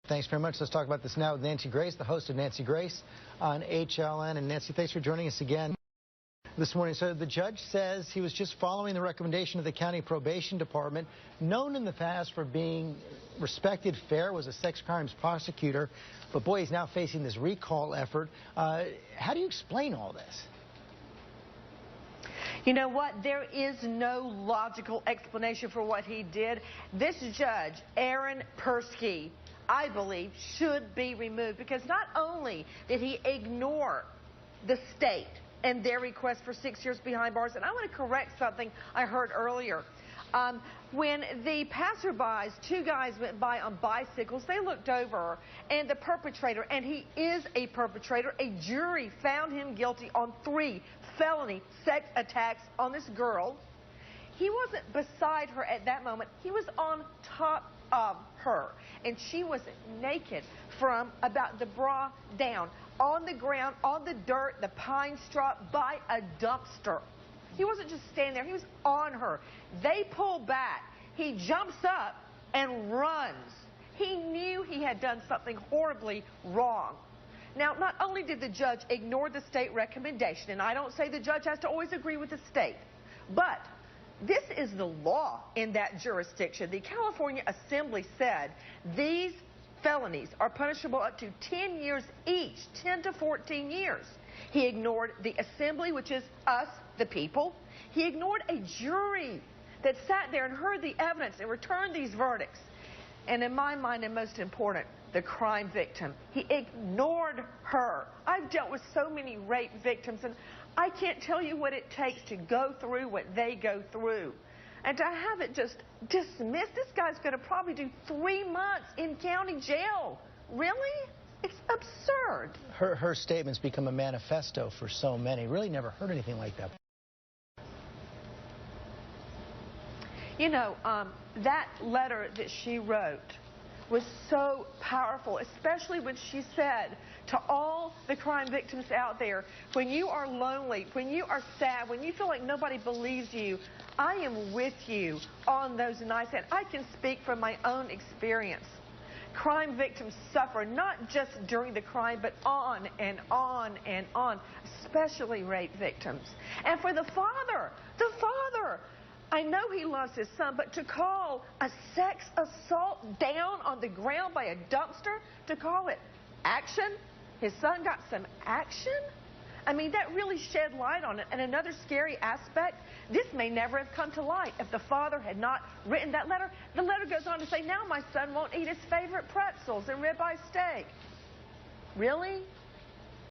Thanks very much. Let's talk about this now with Nancy Grace, the host of Nancy Grace on H.A.M. And Nancy, thanks for joining us again this morning. So the judge says he was just following the recommendation of the county probation department, known in the past for being respected, fair, was a sex crimes prosecutor, but boy, he's now facing this recall effort. How do you explain all this? You know what? There is no logical explanation for what he did. This judge, Aaron Persky, I believe, should be removed because not only did he ignore the state and their request for 6 years behind bars, and I want to correct something I heard earlier. When the passerbys, two guys went by on bicycles, they looked over, and the perpetrator, and he is a perpetrator, a jury found him guilty on 3 felony sex attacks on this girl. He wasn't beside her at that moment. He was on top of her, and she was naked from about the bra down, on the ground, on the dirt, the pine straw, by a dumpster. He wasn't just standing there. He was on her. They pull back. He jumps up and runs. He knew he had done something horribly wrong. Now, not only did the judge ignore the state recommendation, and I don't say the judge has to always agree with the state, but this is the law in that jurisdiction. The California Assembly said these felonies are punishable up to 10 years each, 10 to 14 years. He ignored the Assembly, which is us, the people. He ignored a jury that sat there and heard the evidence and returned these verdicts. And in my mind, and most important, the crime victim. He ignored her. I've dealt with so many rape victims, and I can't tell you what it takes to go through what they go through. And to have it just dismissed, this guy's going to probably do 3 months in county jail. Really? It's absurd. Her statements become a manifesto for so many. Really never heard anything like that. You know, that letter that she wrote was so powerful, especially when she said to all the crime victims out there, when you are lonely, when you are sad, when you feel like nobody believes you, I am with you on those nights. And I can speak from my own experience. Crime victims suffer not just during the crime, but on and on and on, especially rape victims. And for the father, I know he loves his son, but to call a sex assault down on the ground by a dumpster, to call it action, his son got some action? I mean, that really shed light on it. And another scary aspect, this may never have come to light if the father had not written that letter. The letter goes on to say, now my son won't eat his favorite pretzels and ribeye steak. Really?